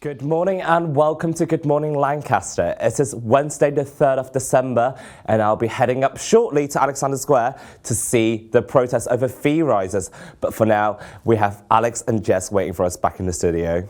Good morning and welcome to Good Morning Lancaster. It is Wednesday the 3rd of December and I'll be heading up shortly to Alexander Square to see the protest over fee rises. But for now, we have Alex and Jess waiting for us back in the studio.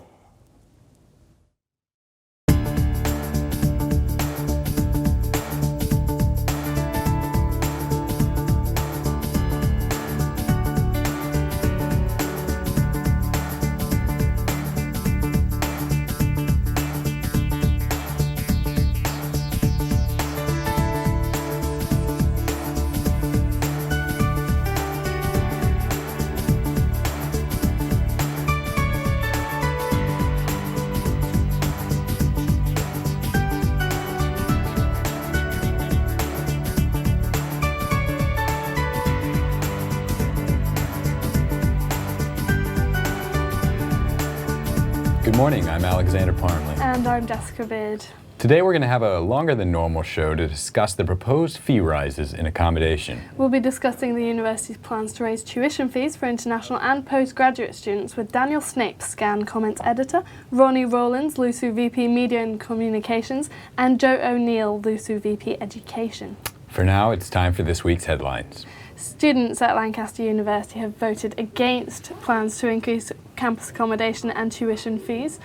Good morning, I'm Alexander Parmley. And I'm Jessica Beard. Today we're going to have a longer than normal show to discuss the proposed fee rises in accommodation. We'll be discussing the university's plans to raise tuition fees for international and postgraduate students with Daniel Snape, Scan Comments Editor, Ronnie Rowlands, LUSU VP Media and Communications, and Joe O'Neill, LUSU VP Education. For now, it's time for this week's headlines. Students at Lancaster University have voted against plans to increase campus accommodation and tuition fees.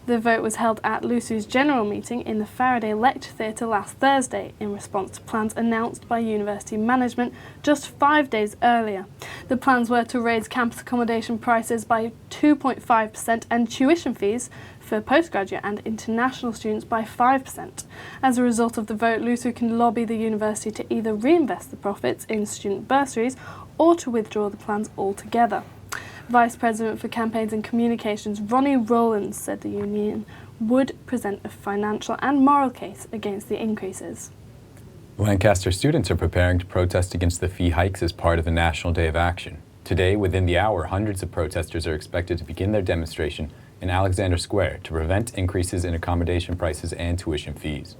The vote was held at LUSU's general meeting in the Faraday Lecture Theatre last Thursday in response to plans announced by university management just 5 days earlier. The plans were to raise campus accommodation prices by 2.5% and tuition fees for postgraduate and international students by 5%. As a result of the vote, LUSU can lobby the university to either reinvest the profits in student bursaries or to withdraw the plans altogether. Vice President for Campaigns and Communications Ronnie Rowlands said the union would present a financial and moral case against the increases. Lancaster students are preparing to protest against the fee hikes as part of the National Day of Action. Today, within the hour, hundreds of protesters are expected to begin their demonstration in Alexander Square to prevent increases in accommodation prices and tuition fees.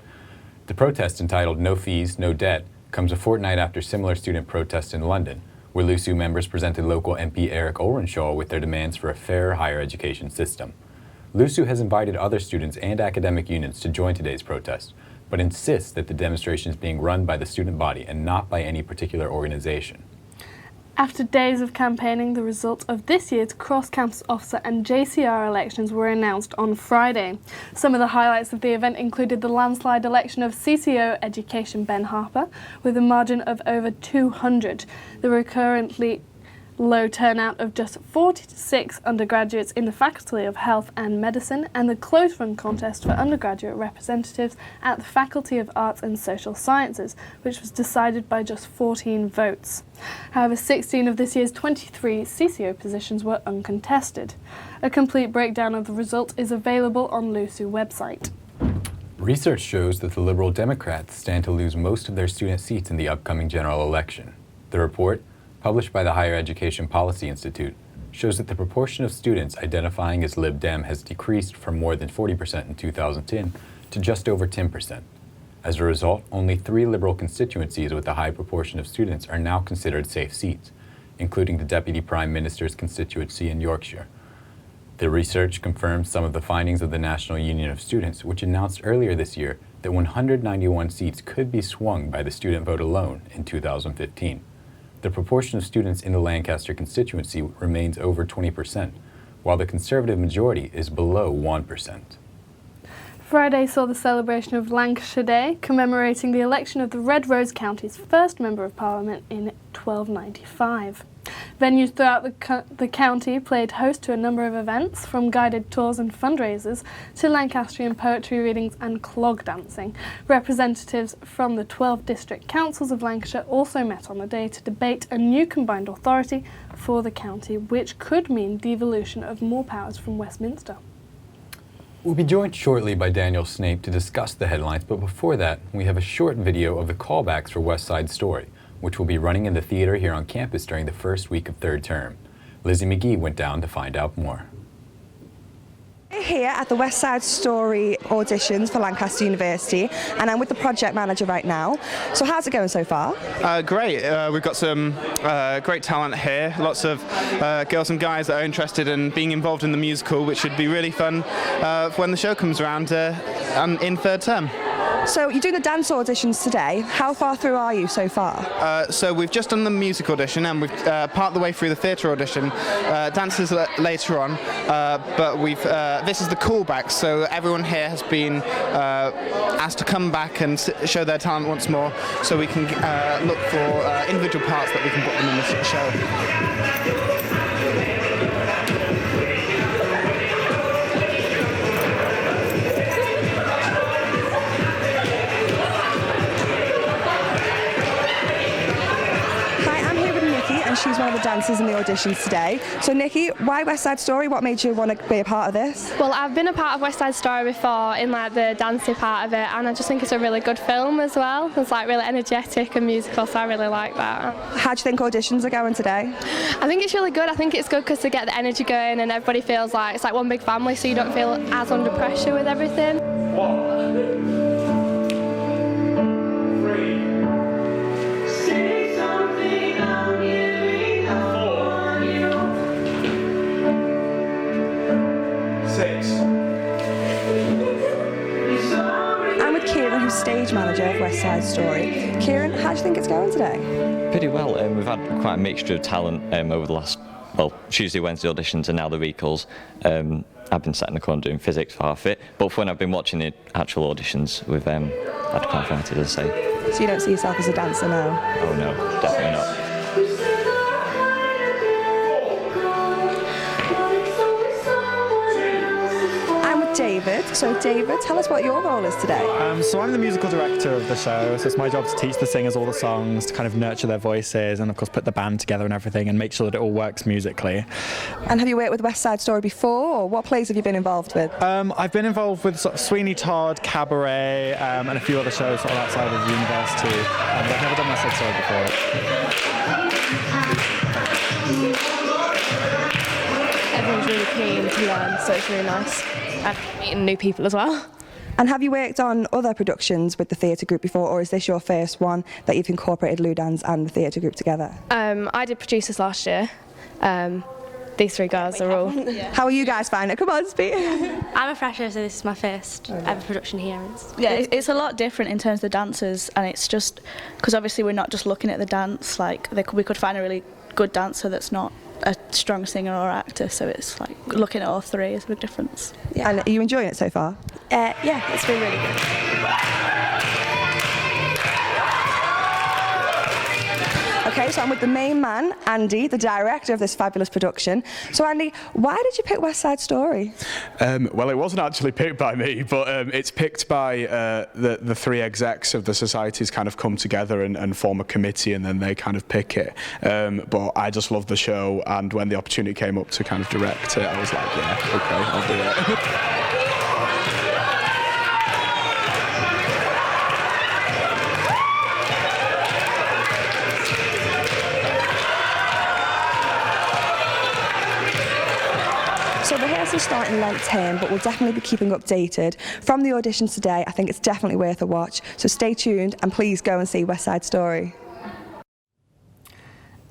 The protest, entitled No Fees, No Debt, comes a fortnight after similar student protests in London, where LUSU members presented local MP Eric Olrenshaw with their demands for a fairer higher education system. LUSU has invited other students and academic unions to join today's protest, but insists that the demonstration is being run by the student body and not by any particular organization. After days of campaigning, the results of this year's cross-campus officer and JCR elections were announced on Friday. Some of the highlights of the event included the landslide election of CCO Education Ben Harper with a margin of over 200. There were currently low turnout of just 46 undergraduates in the Faculty of Health and Medicine and the close-run contest for undergraduate representatives at the Faculty of Arts and Social Sciences, which was decided by just 14 votes. However, 16 of this year's 23 CCO positions were uncontested. A complete breakdown of the result is available on LUSU website. Research shows that the Liberal Democrats stand to lose most of their student seats in the upcoming general election. The report, published by the Higher Education Policy Institute, shows that the proportion of students identifying as Lib Dem has decreased from more than 40% in 2010 to just over 10%. As a result, only 3 Liberal constituencies with a high proportion of students are now considered safe seats, including the Deputy Prime Minister's constituency in Yorkshire. The research confirms some of the findings of the National Union of Students, which announced earlier this year that 191 seats could be swung by the student vote alone in 2015. The proportion of students in the Lancaster constituency remains over 20%, while the Conservative majority is below 1%. Friday saw the celebration of Lancashire Day, commemorating the election of the Red Rose County's first Member of Parliament in 1295. Venues throughout the county played host to a number of events, from guided tours and fundraisers to Lancastrian poetry readings and clog dancing. Representatives from the 12 district councils of Lancashire also met on the day to debate a new combined authority for the county, which could mean devolution of more powers from Westminster. We'll be joined shortly by Daniel Snape to discuss the headlines, but before that, we have a short video of the callbacks for West Side Story, which will be running in the theater here on campus during the first week of third term. Lizzie McGee went down to find out more. here at the West Side Story auditions for Lancaster University, and I'm with the project manager right now. So how's it going so far? Great. We've got some great talent here. Lots of girls and guys that are interested in being involved in the musical, which should be really fun when the show comes around in third term. So you're doing the dance auditions today. How far through are you so far? So we've just done the music audition, and we've part of the way through the theatre audition. Dance is later on, but this is the callback. So everyone here has been asked to come back and show their talent once more, so we can look for individual parts that we can put them in the show. And she's one of the dancers in the auditions today. So Nikki, why West Side Story? What made you want to be a part of this? Well, I've been a part of West Side Story before in like the dancey part of it, and I just think it's a really good film as well. It's like really energetic and musical, so I really like that. How do you think auditions are going today? I think it's really good. I think it's good because they get the energy going and everybody feels like it's like one big family, so you don't feel as under pressure with everything. 6. I'm with Kieran, who's stage manager of West Side Story. Kieran, how do you think it's going today? Pretty well. We've had quite a mixture of talent over the last, Tuesday, Wednesday auditions and now the recalls. I've been sat in the corner doing physics for half it, but when I've been watching the actual auditions, we've had quite a variety, as I say. So you don't see yourself as a dancer now? Oh no, definitely not. David. So David, tell us what your role is today. So I'm the musical director of the show, so it's my job to teach the singers all the songs, to kind of nurture their voices and of course put the band together and everything and make sure that it all works musically. And have you worked with West Side Story before, or what plays have you been involved with? I've been involved with sort of Sweeney Todd, Cabaret and a few other shows sort of outside of the university, but I've never done West Side Story before. Everyone's really keen to learn, so it's really nice. And meeting new people as well. And have you worked on other productions with the theatre group before, or is this your first one that you've incorporated Lou Dance and the theatre group together? I did Producers last year. These three girls are all... How are you guys finding it? Come on, speak. I'm a fresher, so this is my first ever production here. It's a lot different in terms of the dancers, and it's just because obviously we're not just looking at the dance, like we could find a really good dancer that's not a strong singer or actor, so it's like looking at all three is a big difference. Yeah. And are you enjoying it so far? Yeah, it's been really good. Okay, so I'm with the main man, Andy, the director of this fabulous production. So Andy, why did you pick West Side Story? Well, it wasn't actually picked by me, but it's picked by the three execs of the societies kind of come together and form a committee, and then they kind of pick it. But I just love the show, and when the opportunity came up to kind of direct it, I was like, yeah, okay, I'll do it. So rehearsals start in Lent term, but we'll definitely be keeping updated. From the auditions today, I think it's definitely worth a watch. So stay tuned and please go and see West Side Story.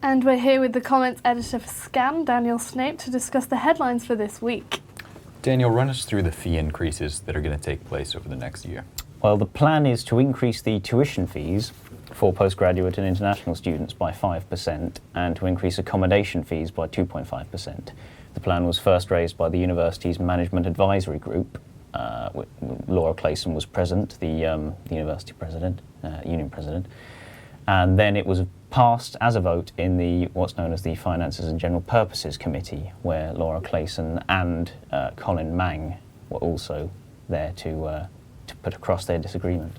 And we're here with the comments editor for Scan, Daniel Snape, to discuss the headlines for this week. Daniel, run us through the fee increases that are going to take place over the next year. Well, the plan is to increase the tuition fees for postgraduate and international students by 5% and to increase accommodation fees by 2.5%. The plan was first raised by the university's management advisory group. Laura Clayson was present, the university president, union president, and then it was passed as a vote in the what's known as the Finances and General Purposes Committee, where Laura Clayson and Colin Mang were also there to put across their disagreement.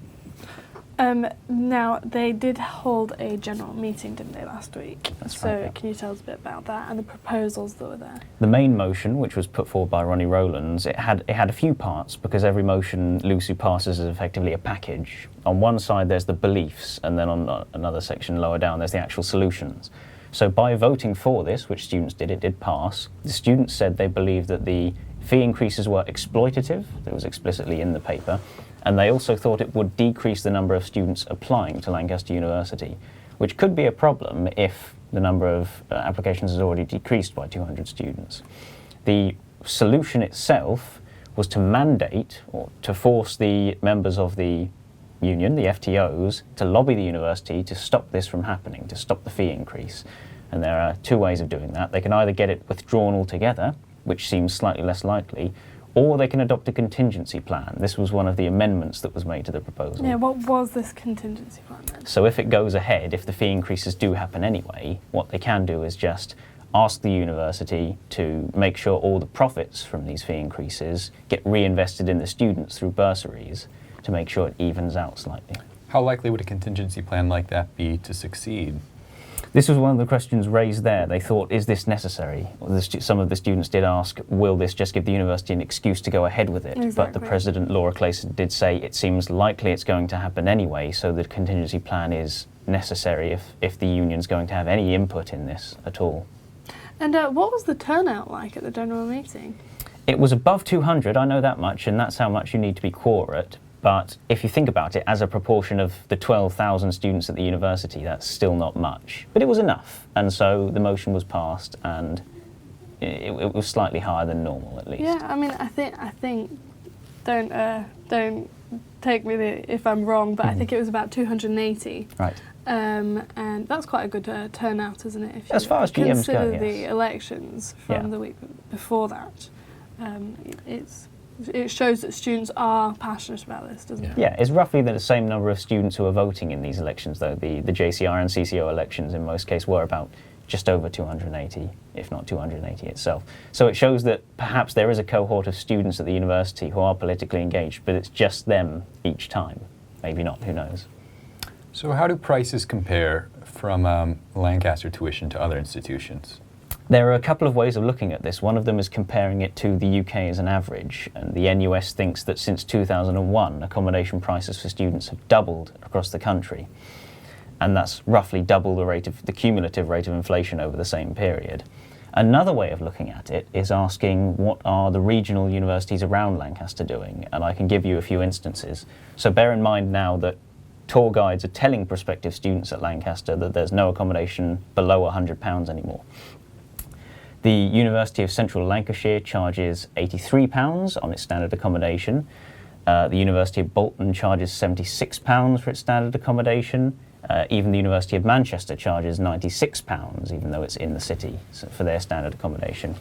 Now, they did hold a general meeting, didn't they, last week? That's so right, yeah. Can you tell us a bit about that and the proposals that were there? The main motion, which was put forward by Ronnie Rowlands, it had a few parts because every motion Lucy passes is effectively a package. On one side there's the beliefs, and then on another section lower down there's the actual solutions. So by voting for this, which students did, it did pass. The students said they believed that the fee increases were exploitative, that was explicitly in the paper, and they also thought it would decrease the number of students applying to Lancaster University, which could be a problem if the number of applications has already decreased by 200 students. The solution itself was to mandate or to force the members of the union, the FTOs, to lobby the university to stop this from happening, to stop the fee increase. And there are two ways of doing that. They can either get it withdrawn altogether, which seems slightly less likely, or they can adopt a contingency plan. This was one of the amendments that was made to the proposal. Yeah, what was this contingency plan then? So if it goes ahead, if the fee increases do happen anyway, what they can do is just ask the university to make sure all the profits from these fee increases get reinvested in the students through bursaries to make sure it evens out slightly. How likely would a contingency plan like that be to succeed? This was one of the questions raised there. They thought, is this necessary? Some of the students did ask, will this just give the university an excuse to go ahead with it? Exactly. But the president, Laura Clayson, did say it seems likely it's going to happen anyway, so the contingency plan is necessary if the union's going to have any input in this at all. And what was the turnout like at the general meeting? It was above 200, I know that much, and that's how much you need to be quorate. But if you think about it, as a proportion of the 12,000 students at the university, that's still not much. But it was enough, and so the motion was passed, and it was slightly higher than normal, at least. Yeah, I mean, I think don't take me if I'm wrong, but I think it was about 280. Right. And that's quite a good turnout, isn't it? If you as far as GMs go, consider yes. the elections from the week before that, it shows that students are passionate about this, doesn't it? Yeah, it's roughly the same number of students who are voting in these elections, though. The JCR and CCO elections in most cases were about just over 280, if not 280 itself. So it shows that perhaps there is a cohort of students at the university who are politically engaged, but it's just them each time. Maybe not, who knows? So how do prices compare from Lancaster tuition to other institutions? There are a couple of ways of looking at this. One of them is comparing it to the UK as an average, and the NUS thinks that since 2001, accommodation prices for students have doubled across the country, and that's roughly double the cumulative rate of inflation over the same period. Another way of looking at it is asking what are the regional universities around Lancaster doing, and I can give you a few instances. So bear in mind now that tour guides are telling prospective students at Lancaster that there's no accommodation below £100 anymore. The University of Central Lancashire charges £83 on its standard accommodation. The University of Bolton charges £76 for its standard accommodation. Even the University of Manchester charges £96, even though it's in the city, for their standard accommodation.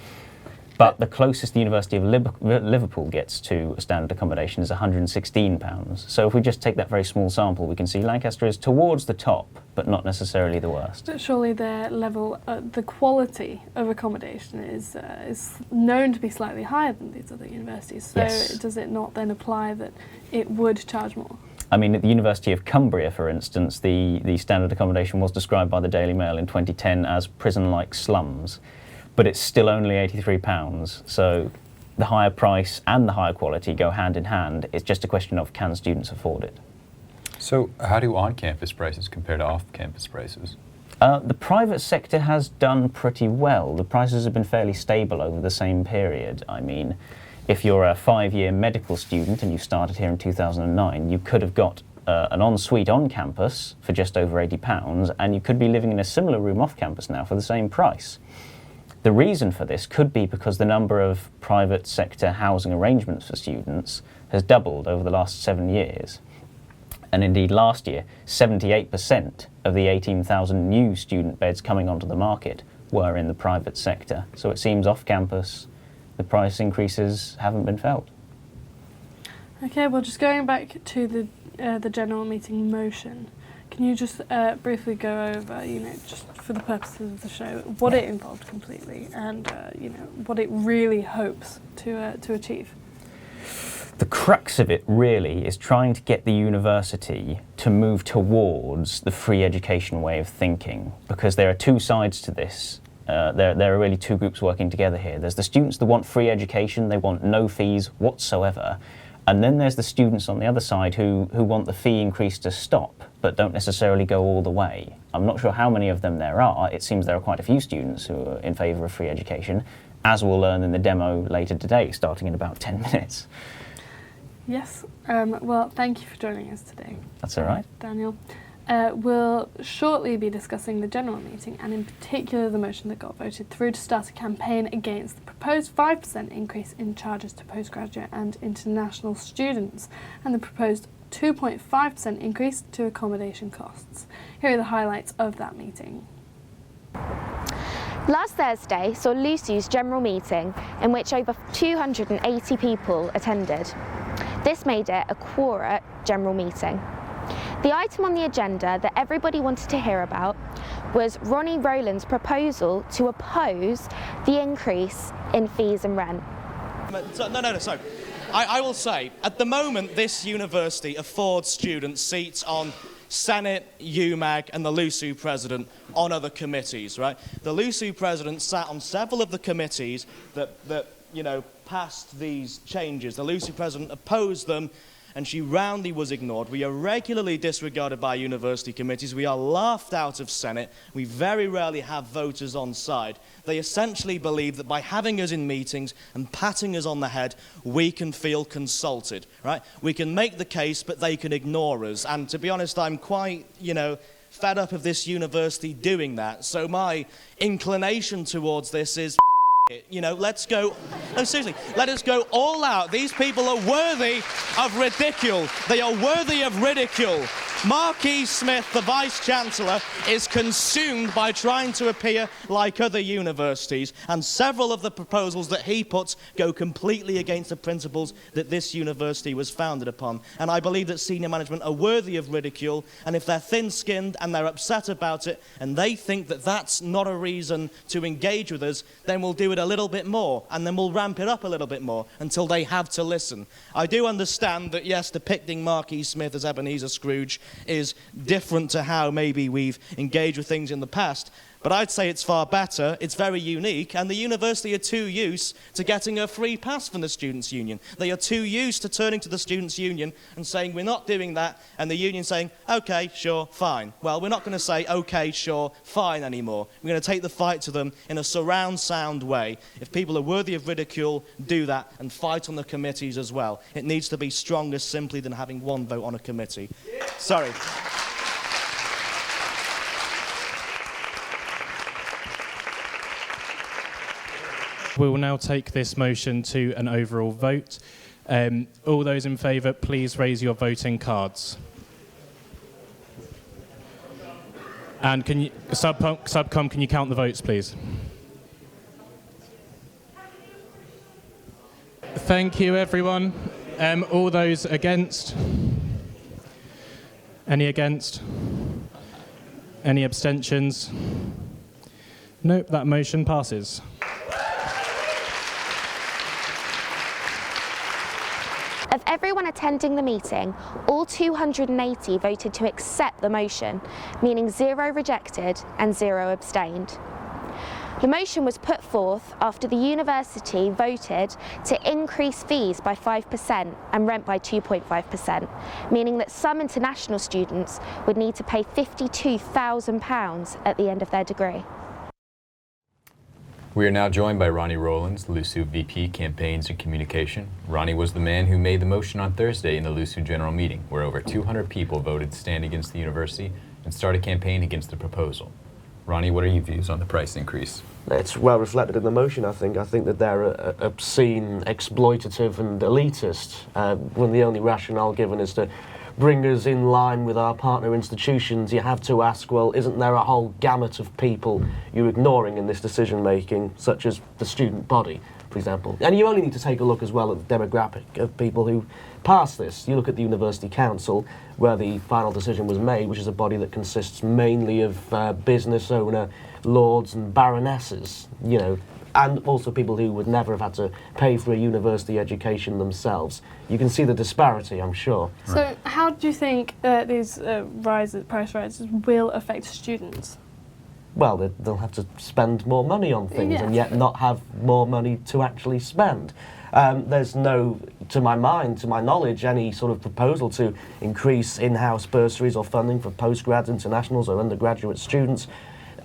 But the closest the University of Liverpool gets to a standard accommodation is £116. So if we just take that very small sample, we can see Lancaster is towards the top, but not necessarily the worst. But surely their level, the quality of accommodation is known to be slightly higher than these other universities. So yes. Does it not then apply that it would charge more? I mean, at the University of Cumbria, for instance, the standard accommodation was described by the Daily Mail in 2010 as prison-like slums. But it's still only £83, so the higher price and the higher quality go hand in hand. It's just a question of, can students afford it? So how do on-campus prices compare to off-campus prices? The private sector has done pretty well. The prices have been fairly stable over the same period. I mean, if you're a 5-year medical student and you started here in 2009, you could have got an ensuite on campus for just over £80, and you could be living in a similar room off campus now for the same price. The reason for this could be because the number of private sector housing arrangements for students has doubled over the last 7 years. And indeed last year, 78% of the 18,000 new student beds coming onto the market were in the private sector. So it seems off campus, the price increases haven't been felt. Okay, well, just going back to the general meeting motion, can you just briefly go over, just for the purposes of the show, what it involved completely and, what it really hopes to achieve? The crux of it really is trying to get the university to move towards the free education way of thinking, because there are two sides to this. There are really two groups working together here. There's the students that want free education, they want no fees whatsoever. And then there's the students on the other side who want the fee increase to stop, but don't necessarily go all the way. I'm not sure how many of them there are. It seems there are quite a few students who are in favour of free education, as we'll learn in the demo later today, starting in about 10 minutes. Yes, well, thank you for joining us today. That's all right. Daniel. We'll shortly be discussing the general meeting, and in particular the motion that got voted through to start a campaign against the proposed 5% increase in charges to postgraduate and international students, and the proposed 2.5% increase to accommodation costs. Here are the highlights of that meeting. Last Thursday saw LUSU's general meeting, in which over 280 people attended. This made it a quorate general meeting. The item on the agenda that everybody wanted to hear about was Ronnie Rowland's proposal to oppose the increase in fees and rent. So I will say, at the moment, this university affords students seats on Senate, UMAG and the LUSU president on other committees, right? The LUSU president sat on several of the committees that passed these changes. The LUSU president opposed them, and she roundly was ignored. We are regularly disregarded by university committees. We are laughed out of Senate. We very rarely have voters on side. They essentially believe that by having us in meetings and patting us on the head, we can feel consulted, right? We can make the case, but they can ignore us. And to be honest, I'm quite, fed up of this university doing that. So my inclination towards this is, let's go, no seriously, let us go all out. These people are worthy of ridicule. They are worthy of ridicule. Marquis Smith, the Vice-Chancellor, is consumed by trying to appear like other universities, and several of the proposals that he puts go completely against the principles that this university was founded upon. And I believe that senior management are worthy of ridicule, and if they're thin-skinned and they're upset about it, and they think that that's not a reason to engage with us, then we'll do it a little bit more, and then we'll ramp it up a little bit more until they have to listen. I do understand that, yes, depicting Marquis Smith as Ebenezer Scrooge is different to how maybe we've engaged with things in the past, but I'd say it's far better, it's very unique, and the university are too used to getting a free pass from the Students' Union. They are too used to turning to the Students' Union and saying, we're not doing that, and the union saying, okay, sure, fine. Well, we're not going to say, okay, sure, fine anymore. We're going to take the fight to them in a surround sound way. If people are worthy of ridicule, do that, and fight on the committees as well. It needs to be stronger simply than having one vote on a committee. Sorry. We will now take this motion to an overall vote. All those in favour, please raise your voting cards. And can you, Subcom, can you count the votes, please? Thank you, everyone. All those against? Any against? Any abstentions? Nope, that motion passes. Of everyone attending the meeting, all 280 voted to accept the motion, meaning 0 rejected and 0 abstained. The motion was put forth after the university voted to increase fees by 5% and rent by 2.5%, meaning that some international students would need to pay £52,000 at the end of their degree. We are now joined by Ronnie Rowlands, LUSU VP Campaigns and Communication. Ronnie was the man who made the motion on Thursday in the LUSU General Meeting, where over 200 people voted to stand against the university and start a campaign against the proposal. Ronnie, what are your views on the price increase? It's well reflected in the motion, I think. I think that they're obscene, exploitative and elitist, when the only rationale given is to bring us in line with our partner institutions. You have to ask, well, isn't there a whole gamut of people you're ignoring in this decision making, such as the student body, for example? And you only need to take a look as well at the demographic of people who pass this. You look at the University Council, where the final decision was made, which is a body that consists mainly of business owner lords and baronesses, and also people who would never have had to pay for a university education themselves. You can see the disparity, I'm sure. So how do you think these price rises will affect students? Well, they'll have to spend more money on things and yet not have more money to actually spend. There's no, to my mind, to my knowledge, any sort of proposal to increase in-house bursaries or funding for postgrads, internationals or undergraduate students.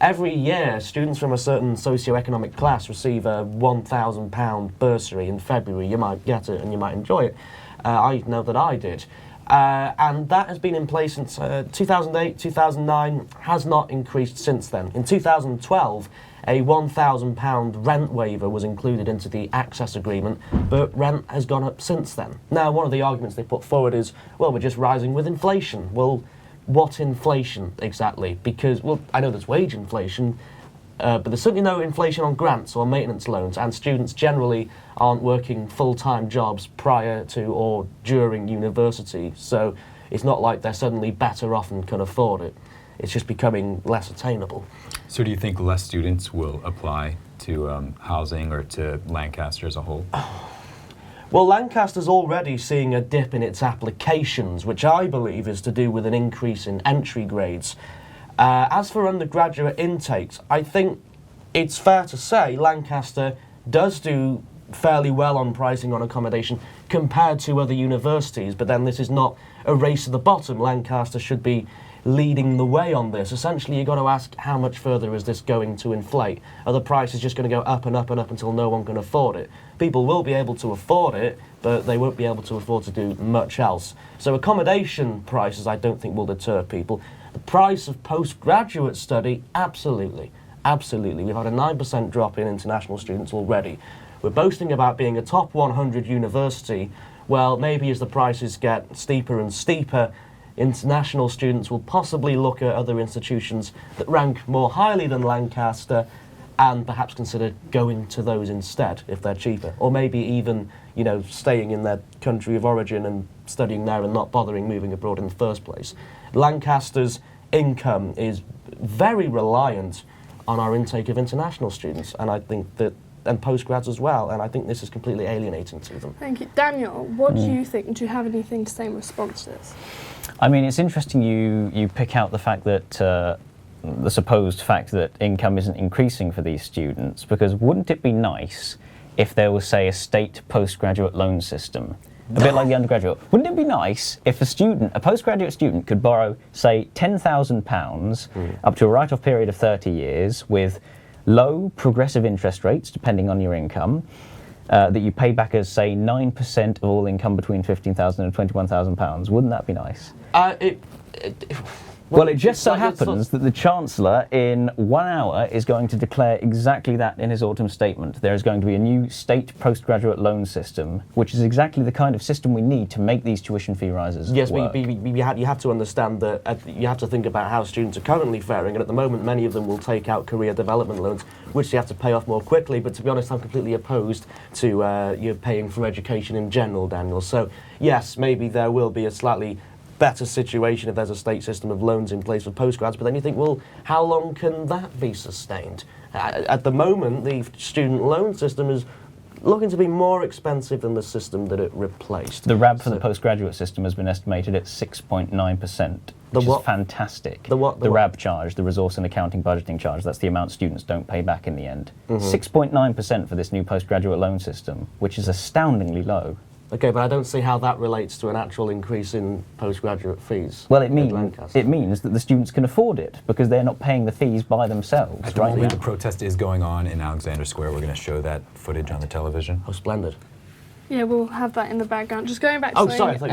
every year students from a certain socio-economic class receive a £1,000 bursary in February. You might get it and you might enjoy it. I know that I did. And that has been in place since 2008, 2009, has not increased since then. In 2012, a £1,000 rent waiver was included into the access agreement, but rent has gone up since then. Now, one of the arguments they put forward is, well, we're just rising with inflation. Well, what inflation exactly? Because, well, I know there's wage inflation, but there's certainly no inflation on grants or maintenance loans, and students generally aren't working full-time jobs prior to or during university, so it's not like they're suddenly better off and can afford it. It's just becoming less attainable. So do you think less students will apply to housing or to Lancaster as a whole? Well, Lancaster's already seeing a dip in its applications, which I believe is to do with an increase in entry grades. As for undergraduate intakes, I think it's fair to say Lancaster does do fairly well on pricing on accommodation compared to other universities, but then this is not a race to the bottom. Lancaster should be leading the way on this. Essentially, you've got to ask, how much further is this going to inflate? Are the prices just going to go up and up and up until no one can afford it? People will be able to afford it, but they won't be able to afford to do much else. So accommodation prices, I don't think, will deter people. The price of postgraduate study, absolutely. Absolutely. We've had a 9% drop in international students already. We're boasting about being a top 100 university. Well, maybe as the prices get steeper and steeper, international students will possibly look at other institutions that rank more highly than Lancaster and perhaps consider going to those instead if they're cheaper. Or maybe even, you know, staying in their country of origin and studying there and not bothering moving abroad in the first place. Lancaster's income is very reliant on our intake of international students, and I think that, and postgrads as well, and I think this is completely alienating to them. Thank you. Daniel, what do you think? Do you have anything to say in response to this? I mean, it's interesting you pick out the fact that the supposed fact that income isn't increasing for these students, because wouldn't it be nice if there was, say, a state postgraduate loan system? A bit like the undergraduate. Wouldn't it be nice if a postgraduate student could borrow, say, £10,000 up to a write-off period of 30 years with low progressive interest rates, depending on your income, that you pay back as, say, 9% of all income between £15,000 and £21,000. Wouldn't that be nice? Well, it just so happens that the Chancellor in 1 hour is going to declare exactly that in his autumn statement. There is going to be a new state postgraduate loan system, which is exactly the kind of system we need to make these tuition fee rises work. Yes, but you have to understand that you have to think about how students are currently faring, and at the moment many of them will take out career development loans, which they have to pay off more quickly. But to be honest, I'm completely opposed to you paying for education in general, Daniel. So yes, maybe there will be a slightly better situation if there's a state system of loans in place for postgrads, but then you think, well, how long can that be sustained? At the moment, the student loan system is looking to be more expensive than the system that it replaced. The RAB for the postgraduate system has been estimated at 6.9%, which is fantastic. The RAB charge, the Resource and Accounting Budgeting charge, that's the amount students don't pay back in the end. 6.9% for this new postgraduate loan system, which is astoundingly low. Okay, but I don't see how that relates to an actual increase in postgraduate fees. Well, it means that the students can afford it because they're not paying the fees by themselves. At the moment, the protest is going on in Alexander Square. We're going to show that footage on the television. Oh, splendid. Yeah, we'll have that in the background. Just going back to something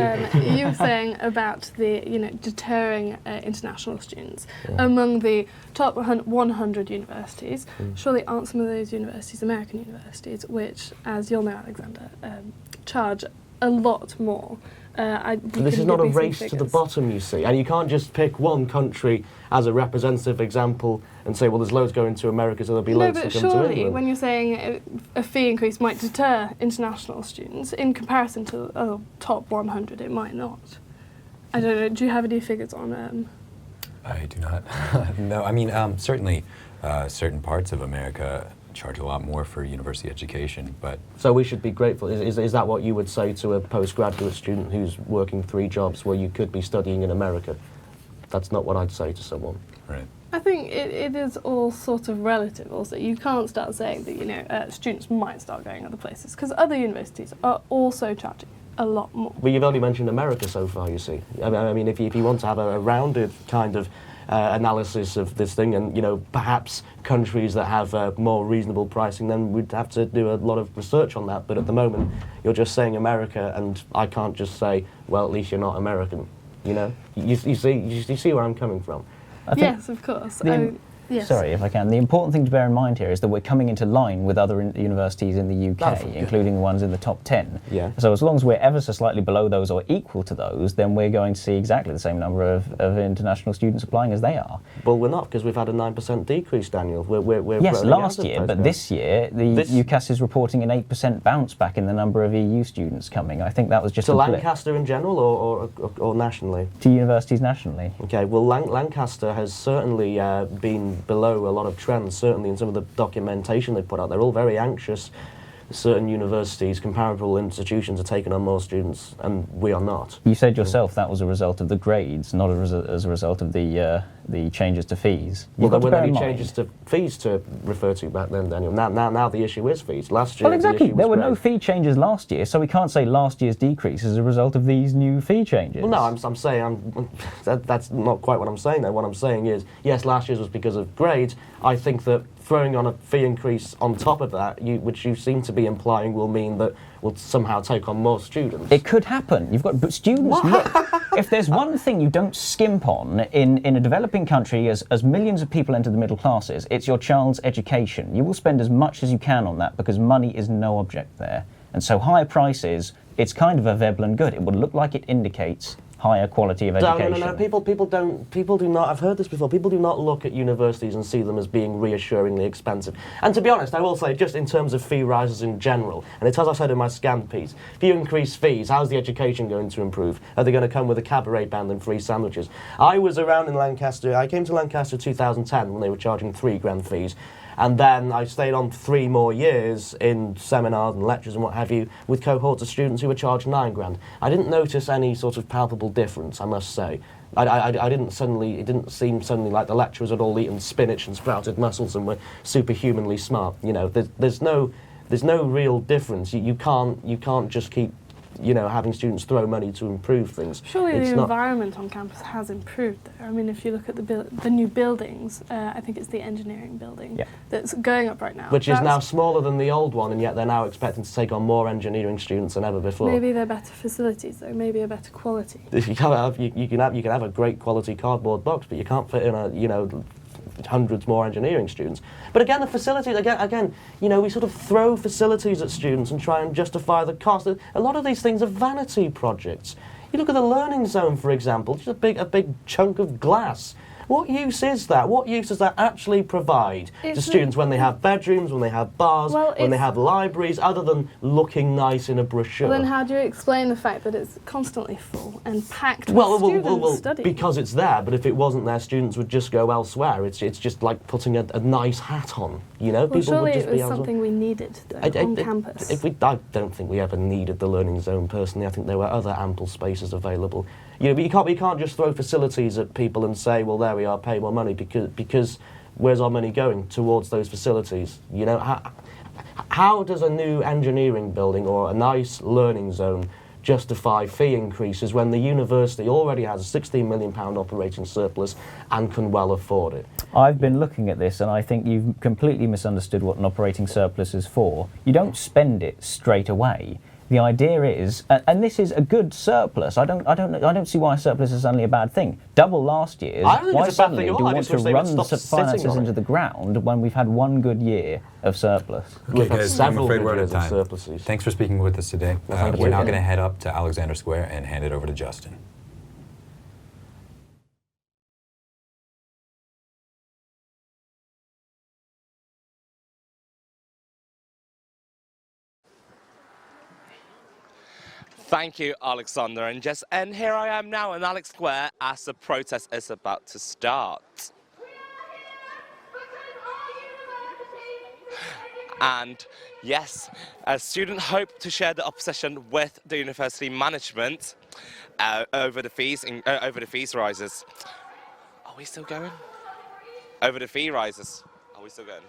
you were saying about the, deterring international students. Yeah. Among the top 100 universities, surely aren't some of those universities American universities, which, as you'll know, Alexander, charge a lot more. This is not a race to the bottom, you see, and you can't just pick one country as a representative example and say, well, there's loads going to America, so there'll be loads to come to England. No, but surely, when you're saying a fee increase might deter international students, in comparison to the top 100, it might not. I don't know, do you have any figures on... I do not. No, I mean, certainly certain parts of America charge a lot more for university education, but... So we should be grateful. Is that what you would say to a postgraduate student who's working 3 jobs where you could be studying in America? That's not what I'd say to someone. Right. I think it is all sort of relative also. You can't start saying that, students might start going other places, because other universities are also charging a lot more. Well, you've only mentioned America so far, you see. I mean, if you want to have a rounded kind of analysis of this thing, and perhaps countries that have more reasonable pricing, then we'd have to do a lot of research on that. But at the moment, you're just saying America, and I can't just say, well, at least you're not American. You see where I'm coming from. Yes, of course. Yes. Sorry, if I can. The important thing to bear in mind here is that we're coming into line with other universities in the UK, including the ones in the top 10. Yeah. So as long as we're ever so slightly below those or equal to those, then we're going to see exactly the same number of international students applying as they are. Well, we're not, because we've had a 9% decrease, Daniel. We're yes, running last out of year, but postgrads. this year, the UCAS is reporting an 8% bounce back in the number of EU students coming. I think that was just to a blip. Lancaster in general, or nationally? To universities nationally. Okay, well, Lancaster has certainly been below a lot of trends, certainly in some of the documentation they put out. They're all very anxious. Certain universities, comparable institutions, are taking on more students, and we are not. You said yourself that was a result of the grades, not as a result of the changes to fees. Well, there weren't any changes to fees to refer to back then, Daniel. Now the issue is fees. Last year, well, exactly. the issue was there were grade. no fee changes last year, so we can't say last year's decrease is a result of these new fee changes. Well, no, I'm saying that's not quite what I'm saying. Though what I'm saying is, yes, last year's was because of grades. I think that throwing on a fee increase on top of that, which you seem to be implying, will mean that we'll somehow take on more students. It could happen. You've got students. Look, if there's one thing you don't skimp on in a developing country, as millions of people enter the middle classes, it's your child's education. You will spend as much as you can on that because money is no object there. And so higher prices, it's kind of a Veblen good. It would look like it indicates higher quality of education. No. People do not. I've heard this before. People do not look at universities and see them as being reassuringly expensive. And to be honest, I will say, just in terms of fee rises in general, and it's as I said in my scanned piece, if you increase fees, how's the education going to improve? Are they going to come with a cabaret band and free sandwiches? I was around in Lancaster. I came to Lancaster 2010 when they were charging £3,000 fees. And then I stayed on 3 more years in seminars and lectures and what have you with cohorts of students who were charged £9,000. I didn't notice any sort of palpable difference, I must say. I didn't suddenly, it didn't seem suddenly like the lecturers had all eaten spinach and sprouted mussels and were superhumanly smart. There's no real difference. You can't just keep having students throw money to improve things. Surely the environment on campus has improved there. I mean, if you look at the new buildings, I think it's the engineering building that's going up right now. Which is now smaller than the old one, and yet they're now expecting to take on more engineering students than ever before. Maybe they're better facilities, though. Maybe a better quality. You can have a great quality cardboard box, but you can't fit in hundreds more engineering students. But again, the facilities, again, we sort of throw facilities at students and try and justify the cost. A lot of these things are vanity projects. You look at the learning zone, for example, just a big chunk of glass. What use is that? What use does that actually provide to students when they have bedrooms, when they have bars, when they have libraries, other than looking nice in a brochure? Well, then how do you explain the fact that it's constantly full and packed with students studying? Because it's there, but if it wasn't there, students would just go elsewhere. It's just like putting a nice hat on, Well, People surely would just it was be something we needed, though, on campus. I don't think we ever needed the learning zone, personally. I think there were other ample spaces available. But you can't just throw facilities at people and say, well, there we are, pay more money, because where's our money going? Towards those facilities. How does a new engineering building or a nice learning zone justify fee increases when the university already has a £16 million operating surplus and can well afford it? I've been looking at this, and I think you've completely misunderstood what an operating surplus is for. You don't spend it straight away. The idea is, and this is a good surplus. I don't see why a surplus is suddenly a bad thing. Double last year's. Why suddenly do we want to run the finances into the ground when we've had one good year of surplus? Okay, guys, I'm afraid we're out of time. Thanks for speaking with us today. We're now going to head up to Alexander Square and hand it over to Justin. Thank you, Alexander. And here I am now in Alex Square as the protest is about to start. And yes, students hope to share the opposition with the university management over the fees rises. Are we still going? Over the fee rises. Are we still going?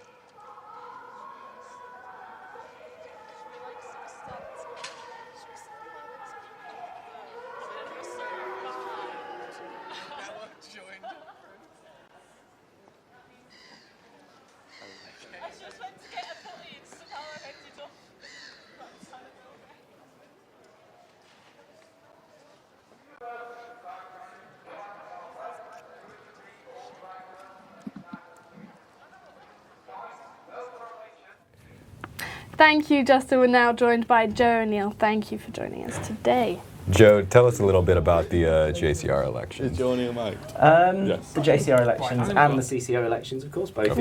Thank you, Justin. We're now joined by Joe O'Neill. Thank you for joining us today. Joe, tell us a little bit about the JCR elections. Is Joe O'Neill mic? The JCR elections and the CCO elections, of course, both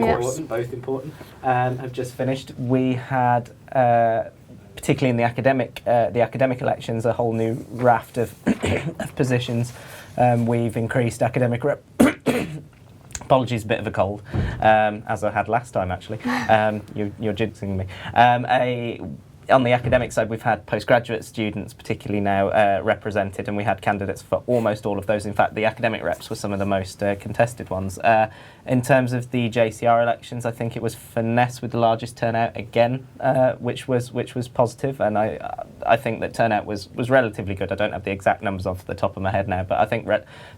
important, have just finished. We had, particularly in the academic elections, a whole new raft of, of positions. We've increased academic apologies, a bit of a cold, as I had last time, actually. You're jinxing me. On the academic side, we've had postgraduate students particularly now represented, and we had candidates for almost all of those. In fact, the academic reps were some of the most contested ones. In terms of the JCR elections, I think it was Finesse with the largest turnout again, which was positive, and I think that turnout was relatively good. I don't have the exact numbers off the top of my head now, but I think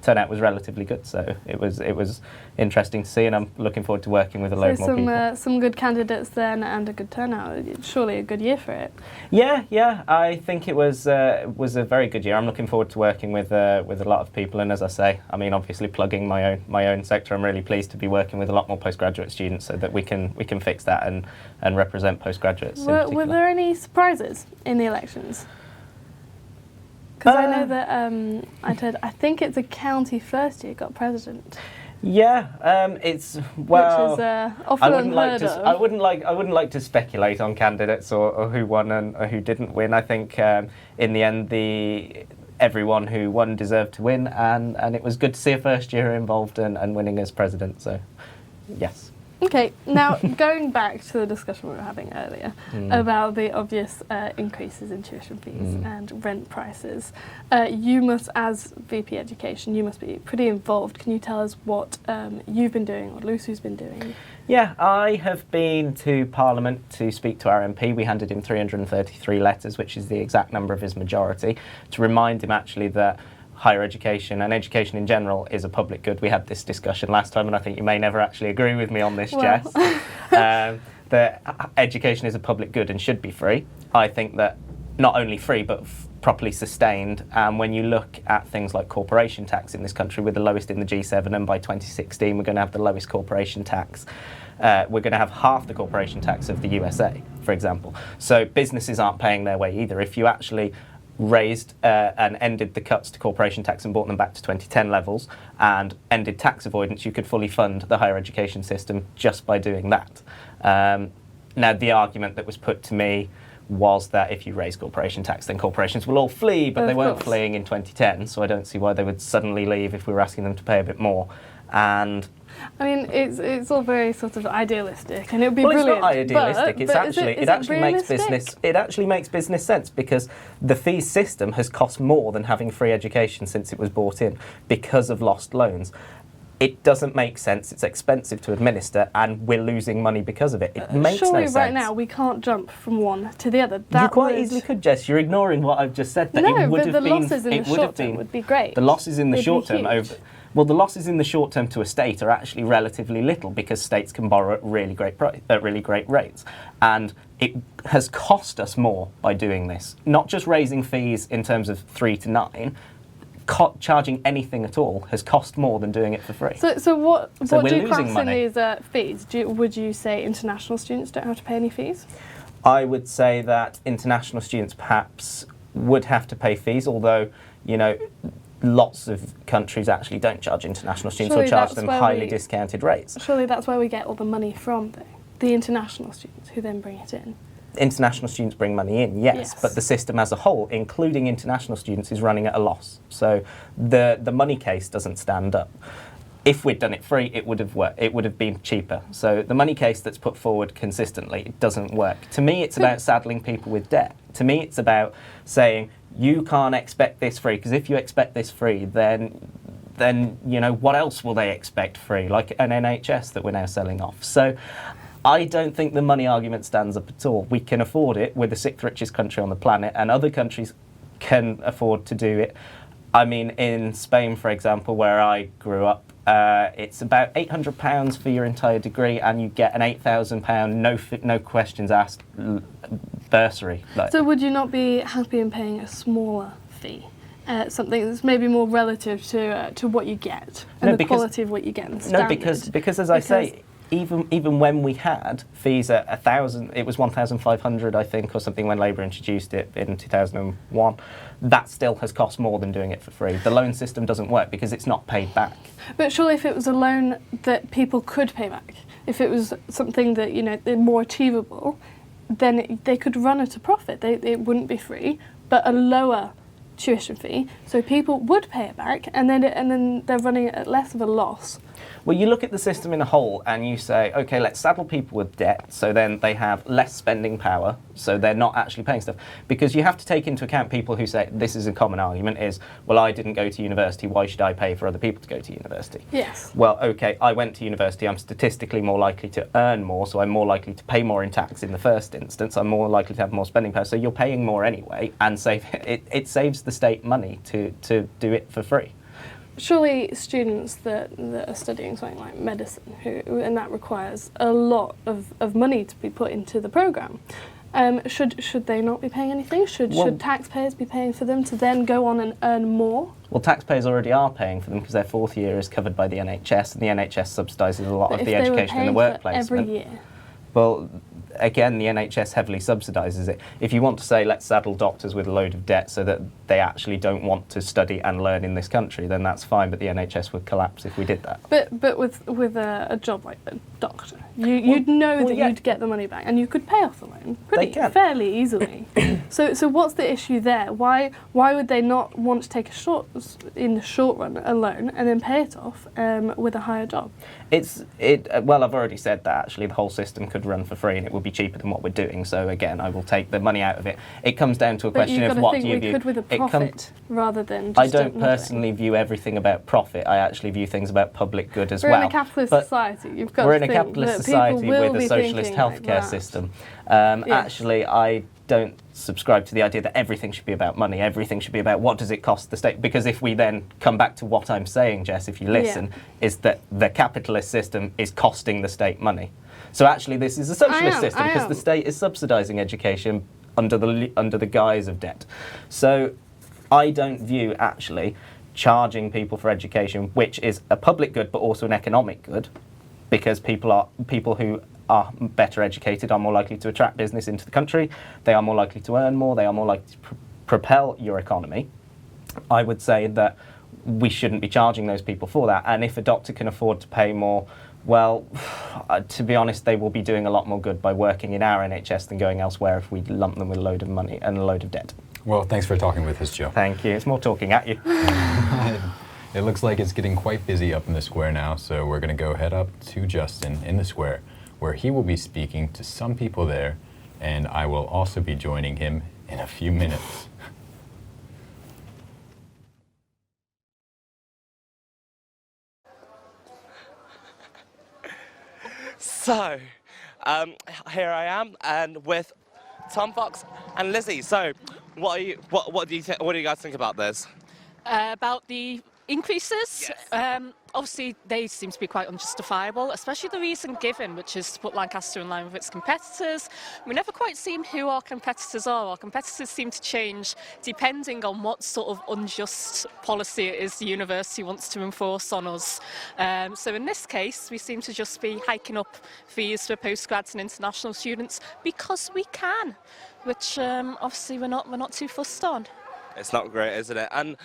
turnout was relatively good, so it was interesting to see, and I'm looking forward to working with a load more people. Some good candidates then and a good turnout. Surely a good year for it. Yeah, I think it was a very good year. I'm looking forward to working with a lot of people, and as I say, I mean, obviously plugging my own sector, I'm really pleased to be working with a lot more postgraduate students so that we can fix that and represent postgraduates. Were there any surprises in the elections? Because I know that I think it's a county first year got president. Yeah, it's well. Which is often unheard of. I wouldn't like to speculate on candidates or who won and or who didn't win. I think in the end, everyone who won deserved to win, and it was good to see a first year involved and winning as president. So, yes. Okay, now going back to the discussion we were having earlier about the obvious increases in tuition fees and rent prices, you must, as VP Education, you must be pretty involved. Can you tell us what you've been doing, or Lucy's been doing? Yeah, I have been to Parliament to speak to our MP. We handed him 333 letters, which is the exact number of his majority, to remind him actually that higher education and education in general is a public good. We had this discussion last time, and I think you may never actually agree with me on this, Jess. That education is a public good and should be free. I think that not only free, but properly sustained. And when you look at things like corporation tax in this country, we're the lowest in the G7, and by 2016 we're going to have the lowest corporation tax. We're going to have half the corporation tax of the USA, for example. So businesses aren't paying their way either. If you actually raised and ended the cuts to corporation tax and brought them back to 2010 levels and ended tax avoidance, you could fully fund the higher education system just by doing that. Now, the argument that was put to me was that if you raise corporation tax, then corporations will all flee, but they weren't fleeing in 2010, so I don't see why they would suddenly leave if we were asking them to pay a bit more. And I mean, it's all very sort of idealistic, and it would be brilliant. It's not idealistic. It actually makes business sense, because the fee system has cost more than having free education since it was brought in because of lost loans. It doesn't make sense. It's expensive to administer, and we're losing money because of it. It makes no sense. Surely right now we can't jump from one to the other. You quite easily could, Jess. You're ignoring what I've just said. That no, it would but have the been, losses in the short term would be great. The losses in the short term huge. The losses in the short term to a state are actually relatively little, because states can borrow at really great rates, and it has cost us more by doing this. Not just raising fees in terms of 3 to 9. Charging anything at all has cost more than doing it for free. So what do you class in these fees? Would you say international students don't have to pay any fees? I would say that international students perhaps would have to pay fees, although, you know, lots of countries actually don't charge international students or charge them highly discounted rates. Surely that's where we get all the money from, though. The international students who then bring it in. International students bring money in, yes, but the system as a whole, including international students, is running at a loss. So the money case doesn't stand up. If we'd done it free, it would have worked. It would have been cheaper. So the money case that's put forward consistently, it doesn't work. To me, it's about saddling people with debt. To me, it's about saying, you can't expect this free, because if you expect this free, then you know, what else will they expect free? Like an NHS that we're now selling off. So I don't think the money argument stands up at all. We can afford it. We're the 6th richest country on the planet, and other countries can afford to do it. I mean, in Spain, for example, where I grew up, it's about £800 for your entire degree, and you get an £8,000 no questions asked bursary. So would you not be happy in paying a smaller fee? Something that's maybe more relative to what you get and the quality of what you get. And no, because as I say, even when we had fees at 1,000, it was 1,500, I think, or something when Labour introduced it in 2001. That still has cost more than doing it for free. The loan system doesn't work because it's not paid back. But surely if it was a loan that people could pay back, if it was something that, you know, more achievable, then they could run at a profit. It wouldn't be free, but a lower tuition fee, so people would pay it back, and then they're running it at less of a loss. Well, you look at the system in a whole and you say, okay, let's saddle people with debt, so then they have less spending power, so they're not actually paying stuff. Because you have to take into account people who say, this is a common argument, is, well, I didn't go to university, why should I pay for other people to go to university? Yes. Well, okay, I went to university, I'm statistically more likely to earn more, so I'm more likely to pay more in tax in the first instance, I'm more likely to have more spending power, so you're paying more anyway, and it saves the state money to do it for free. Surely students that are studying something like medicine, and that requires a lot of money to be put into the programme, should they not be paying anything? Should taxpayers be paying for them to then go on and earn more? Well, taxpayers already are paying for them because their fourth year is covered by the NHS, and the NHS subsidises a lot of the education in the workplace. Every year. Well, again, the NHS heavily subsidises it. If you want to say, let's saddle doctors with a load of debt so that they actually don't want to study and learn in this country, then that's fine, but the NHS would collapse if we did that. But with a job like a doctor, you'd know that you'd get the money back, and you could pay off the loan fairly easily. So what's the issue there? Why would they not want to take in the short run a loan and then pay it off with a higher job? Well, I've already said that actually the whole system could run for free and it would be cheaper than what we're doing. So again, I will take the money out of it. It comes down to a question of what do you view. Could with a profit rather than. I don't personally view everything about profit. I actually view things about public good as well. We're in a capitalist society. You've got we're to in a capitalist society with a socialist healthcare system. Yes. Actually, I don't subscribe to the idea that everything should be about money. Everything should be about what does it cost the state. Because if we then come back to what I'm saying, Jess, if you listen, is that the capitalist system is costing the state money. So actually, this is a socialist system because the state is subsidising education under the guise of debt. So I don't view actually charging people for education, which is a public good but also an economic good, because people who are better educated are more likely to attract business into the country, they are more likely to earn more, they are more likely to propel your economy. I would say that we shouldn't be charging those people for that, and if a doctor can afford to pay more, well, to be honest, they will be doing a lot more good by working in our NHS than going elsewhere if we lump them with a load of money and a load of debt. Well, thanks for talking with us, Joe. Thank you. It's more talking at you. It looks like it's getting quite busy up in the square now, so we're going to go head up to Justin in the square, where he will be speaking to some people there, and I will also be joining him in a few minutes. So, here I am, and with Tom Fox and Lizzie. So, what do you guys think about this? About the increases? Yes. Obviously, they seem to be quite unjustifiable, especially the reason given, which is to put Lancaster in line with its competitors. We never quite seen who our competitors are. Our competitors seem to change depending on what sort of unjust policy it is the university wants to enforce on us. So in this case, we seem to just be hiking up fees for postgrads and international students because we can, which obviously we're not too fussed on. It's not great, isn't it? And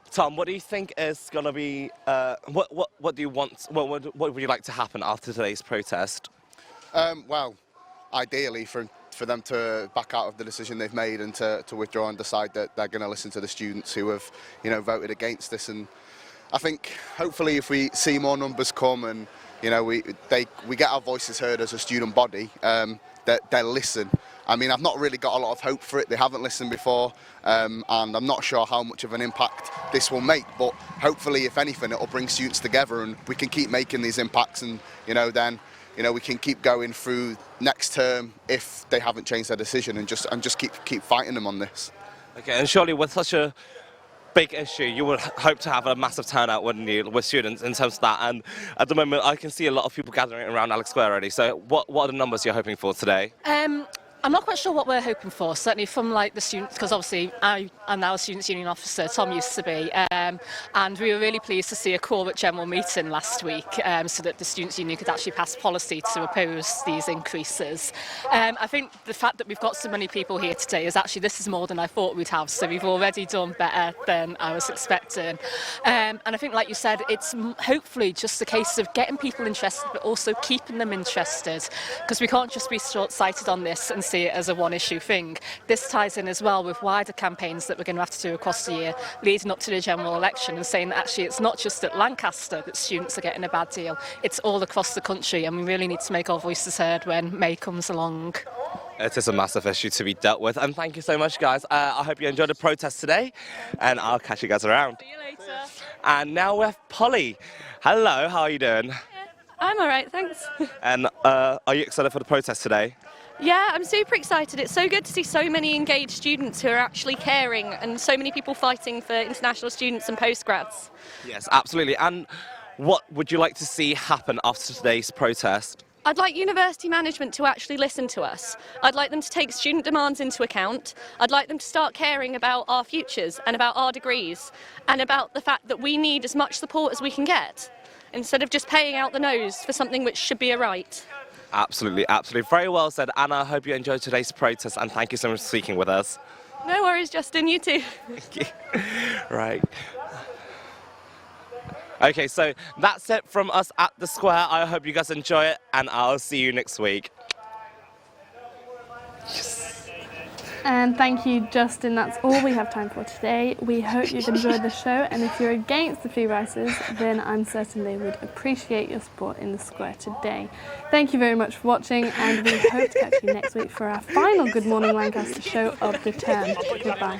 Tom, what do you think is going to be, what do you want, what would you like to happen after today's protest? Well, ideally for them to back out of the decision they've made and to withdraw and decide that they're going to listen to the students who have, voted against this. And I think hopefully if we see more numbers come and, we get our voices heard as a student body, that they'll listen. I mean, I've not really got a lot of hope for it. They haven't listened before, and I'm not sure how much of an impact this will make. But hopefully, if anything, it'll bring students together, and we can keep making these impacts. And then we can keep going through next term if they haven't changed their decision, and just keep fighting them on this. Okay, and surely with such a big issue, you would hope to have a massive turnout, wouldn't you, with students in terms of that? And at the moment, I can see a lot of people gathering around Alex Square already. So, what are the numbers you're hoping for today? I'm not quite sure what we're hoping for, certainly from like the students, because obviously I am now a Students' Union officer, Tom used to be, and we were really pleased to see a call at General Meeting last week so that the Students' Union could actually pass policy to oppose these increases. I think the fact that we've got so many people here today is actually, this is more than I thought we'd have, so we've already done better than I was expecting. And I think, like you said, it's hopefully just a case of getting people interested, but also keeping them interested, because we can't just be short-sighted on this and see it as a one-issue thing. This ties in as well with wider campaigns that we're going to have to do across the year leading up to the general election, and saying that actually it's not just at Lancaster that students are getting a bad deal, it's all across the country, and we really need to make our voices heard when May comes along. It is a massive issue to be dealt with, and thank you so much, guys. I hope you enjoyed the protest today, and I'll catch you guys around. See you later. And now we have Polly. Hello, how are you doing? I'm all right, thanks. And are you excited for the protest today? Yeah, I'm super excited. It's so good to see so many engaged students who are actually caring, and so many people fighting for international students and postgrads. Yes, absolutely. And what would you like to see happen after today's protest? I'd like university management to actually listen to us. I'd like them to take student demands into account. I'd like them to start caring about our futures and about our degrees, and about the fact that we need as much support as we can get, instead of just paying out the nose for something which should be a right. Absolutely, absolutely. Very well said, Anna. I hope you enjoyed today's protest, and thank you so much for speaking with us. No worries, Justin, you too. Thank you. Right. Okay, so that's it from us at the Square. I hope you guys enjoy it, and I'll see you next week. Yes. And thank you, Justin. That's all we have time for today. We hope you've enjoyed the show, and if you're against the fee rises, then I'm certain they would appreciate your support in the Square today. Thank you very much for watching, and we hope to catch you next week for our final Good Morning Lancaster show of the term. Goodbye.